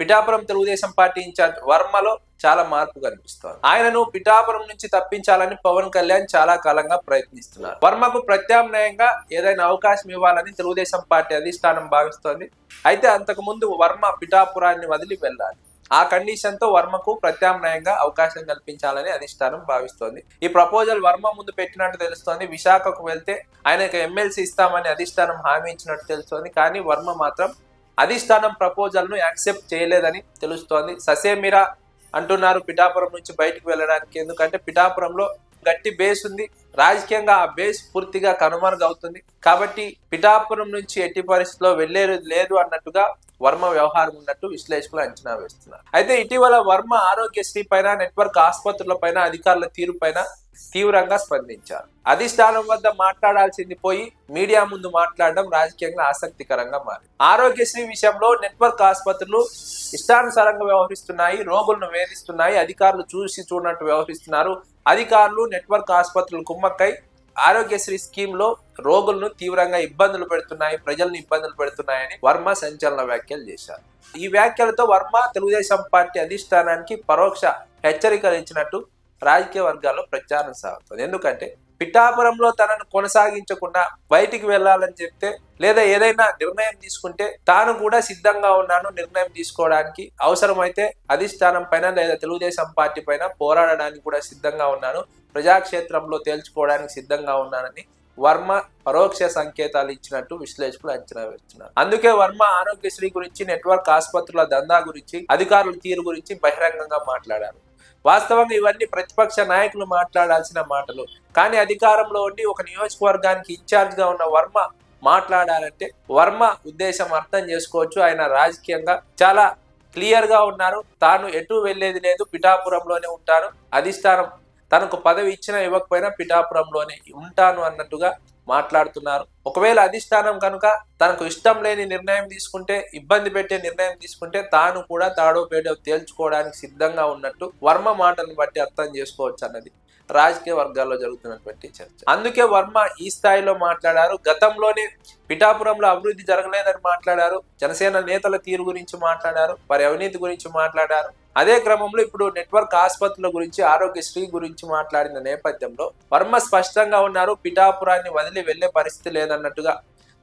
Pithapuram Telugu Desam party incharge వర్మలో చాలా మార్పు కనిపిస్తోంది. ఆయనను పిఠాపురం నుంచి తప్పించాలని పవన్ కళ్యాణ్ చాలా కాలంగా ప్రయత్నిస్తున్నారు. వర్మకు ప్రత్యామ్నాయంగా ఏదైనా అవకాశం ఇవ్వాలని తెలుగుదేశం పార్టీ అధిష్టానం భావిస్తోంది. అయితే అంతకు ముందు వర్మ పిఠాపురాన్ని వదిలి వెళ్ళాలి. ఆ కండిషన్ తో వర్మకు ప్రత్యామ్నాయంగా అవకాశం కల్పించాలని అధిష్టానం భావిస్తోంది. ఈ ప్రపోజల్ వర్మ ముందు పెట్టినట్టు తెలుస్తోంది. విశాఖకు వెళ్తే ఆయనకు ఎమ్మెల్సీ ఇస్తామని అధిష్టానం హామీ ఇచ్చినట్టు తెలుస్తోంది. కానీ వర్మ మాత్రం అధిష్టానం ప్రపోజల్ ను యాక్సెప్ట్ చేయలేదని తెలుస్తోంది. ససేమిరా అంటున్నారు పిఠాపురం నుంచి బయటకు వెళ్ళడానికి. ఎందుకంటే పిఠాపురంలో గట్టి బేస్ ఉంది. రాజకీయంగా ఆ బేస్ పూర్తిగా కనుమరుగవుతుంది. కాబట్టి పిఠాపురం నుంచి ఎట్టి పరిస్థితిలో వెళ్లేరు లేదు అన్నట్టుగా వర్మ వ్యవహారం ఉన్నట్టు విశ్లేషకులు అంచనా వేస్తున్నారు. అయితే ఇటీవల వర్మ ఆరోగ్యశ్రీ పైన, నెట్వర్క్ ఆసుపత్రుల పైన, అధికారుల తీరు పైన తీవ్రంగా స్పందించారు. అధిష్టానం వద్ద మాట్లాడాల్సింది పోయి మీడియా ముందు మాట్లాడడం రాజకీయంగా ఆసక్తికరంగా మారింది. ఆరోగ్యశ్రీ విషయంలో నెట్వర్క్ ఆసుపత్రులు ఇష్టానుసారంగా వ్యవహరిస్తున్నాయి, రోగులను వేధిస్తున్నాయి, అధికారులు చూసి చూడనట్టు వ్యవహరిస్తున్నారు. అధికారులు నెట్వర్క్ ఆసుపత్రులు కుమ్మక్కై ఆరోగ్యశ్రీ స్కీమ్ లో రోగులను తీవ్రంగా ఇబ్బందులు పెడుతున్నాయి, ప్రజలను ఇబ్బందులు పెడుతున్నాయని వర్మ సంచలన వ్యాఖ్యలు చేశారు. ఈ వ్యాఖ్యలతో వర్మ తెలుగుదేశం పార్టీ అధిష్టానానికి పరోక్ష హెచ్చరికలు ఇచ్చినట్టు రాజకీయ వర్గాల్లో ప్రచారం సాగుతుంది. ఎందుకంటే పిఠాపురంలో తనను కొనసాగించకుండా బయటికి వెళ్లాలని చెప్తే, లేదా ఏదైనా నిర్ణయం తీసుకుంటే తాను కూడా సిద్ధంగా ఉన్నాను నిర్ణయం తీసుకోవడానికి, అవసరమైతే అధిష్టానం పైన లేదా తెలుగుదేశం పార్టీ పైన పోరాడడానికి కూడా సిద్ధంగా ఉన్నాను, ప్రజాక్షేత్రంలో తేల్చుకోవడానికి సిద్ధంగా ఉన్నానని వర్మ పరోక్ష సంకేతాలు ఇచ్చినట్టు విశ్లేషకులు అంచనా వేస్తున్నారు. అందుకే వర్మ ఆరోగ్యశ్రీ గురించి, నెట్వర్క్ ఆసుపత్రుల దందా గురించి, అధికారుల తీరు గురించి బహిరంగంగా మాట్లాడారు. వాస్తవంగా ఇవన్నీ ప్రతిపక్ష నాయకులు మాట్లాడాల్సిన మాటలు. కానీ అధికారంలో ఉండి ఒక నియోజకవర్గానికి ఇన్ఛార్జ్ గా ఉన్న వర్మ మాట్లాడాలంటే వర్మ ఉద్దేశం అర్థం చేసుకోవచ్చు. ఆయన రాజకీయంగా చాలా క్లియర్ గా ఉన్నారు. తాను ఎటు వెళ్లేది లేదు, పిఠాపురంలోనే ఉంటాను, అధిష్టానం తనకు పదవి ఇచ్చినా ఇవ్వకపోయినా పిఠాపురంలోనే ఉంటాను అన్నట్టుగా మాట్లాడుతున్నారు. ఒకవేళ అధిష్టానం కనుక తనకు ఇష్టం లేని నిర్ణయం తీసుకుంటే, ఇబ్బంది పెట్టే నిర్ణయం తీసుకుంటే తాను కూడా తాడో పేడో తేల్చుకోవడానికి సిద్ధంగా ఉన్నట్టు వర్మ మాటలను బట్టి అర్థం చేసుకోవచ్చు అన్నది రాజకీయ వర్గాల్లో జరుగుతున్నటువంటి చర్చ. అందుకే వర్మ ఈ స్థాయిలో మాట్లాడారు. గతంలోనే పిఠాపురంలో అభివృద్ధి జరగలేదని మాట్లాడారు. జనసేన నేతల తీరు గురించి మాట్లాడారు, వారి అవినీతి గురించి మాట్లాడారు. అదే క్రమంలో ఇప్పుడు నెట్వర్క్ ఆసుపత్రుల గురించి, ఆరోగ్యశ్రీ గురించి మాట్లాడిన నేపథ్యంలో వర్మ స్పష్టంగా ఉన్నారు. పిఠాపురాన్ని వదిలి వెళ్లే పరిస్థితి లేదన్నట్టుగా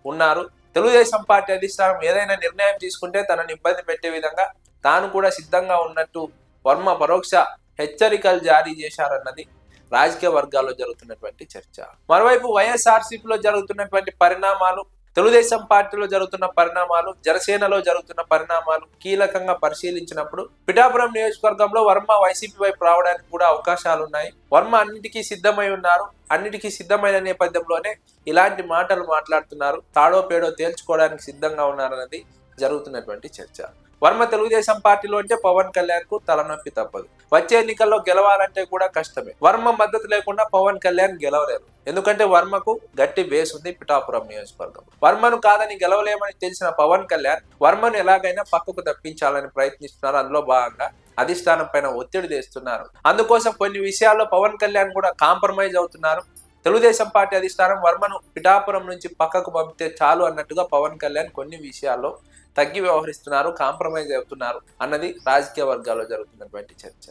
ఉన్నారు. తెలుగుదేశం పార్టీ అధిష్టానం ఏదైనా నిర్ణయం తీసుకుంటే తనను ఇబ్బంది పెట్టే విధంగా తాను కూడా సిద్ధంగా ఉన్నట్టు వర్మ పరోక్ష హెచ్చరికలు జారీ చేశారన్నది రాజకీయ వర్గాల్లో జరుగుతున్నటువంటి చర్చ. మరోవైపు వైఎస్ఆర్సీపీలో జరుగుతున్నటువంటి పరిణామాలు, తెలుగుదేశం పార్టీలో జరుగుతున్న పరిణామాలు, జనసేనలో జరుగుతున్న పరిణామాలు కీలకంగా పరిశీలించినప్పుడు పిఠాపురం నియోజకవర్గంలో వర్మ వైసీపీ వైపు రావడానికి కూడా అవకాశాలు ఉన్నాయి. వర్మ అన్నిటికీ సిద్ధమై ఉన్నారు. అన్నిటికీ సిద్ధమైన నేపథ్యంలోనే ఇలాంటి మాటలు మాట్లాడుతున్నారు. తాడో పేడో తేల్చుకోవడానికి సిద్ధంగా ఉన్నారన్నది జరుగుతున్నటువంటి చర్చ. వర్మ తెలుగుదేశం పార్టీలో అంటే పవన్ కళ్యాణ్ కు తలనొప్పి తప్పదు. వచ్చే ఎన్నికల్లో గెలవాలంటే కూడా కష్టమే. వర్మ మద్దతు లేకుండా పవన్ కళ్యాణ్ గెలవలేరు. ఎందుకంటే వర్మకు గట్టి బేస్ ఉంది పిఠాపురం నియోజకవర్గం. వర్మను కాదని గెలవలేమని తెలిసిన పవన్ కళ్యాణ్ వర్మను ఎలాగైనా పక్కకు తప్పించాలని ప్రయత్నిస్తున్నారు. అందులో భాగంగా అధిష్టానం పైన ఒత్తిడి తెస్తున్నారు. అందుకోసం కొన్ని విషయాల్లో పవన్ కళ్యాణ్ కూడా కాంప్రమైజ్ అవుతున్నారు. తెలుగుదేశం పార్టీ అధిష్టానం వర్మను పిఠాపురం నుంచి పక్కకు పంపితే చాలు అన్నట్టుగా పవన్ కళ్యాణ్ కొన్ని విషయాల్లో తగ్గి వ్యవహరిస్తున్నారు, కాంప్రమైజ్ అవుతున్నారు అన్నది రాజకీయ వర్గాల్లో జరుగుతున్నటువంటి చర్చ.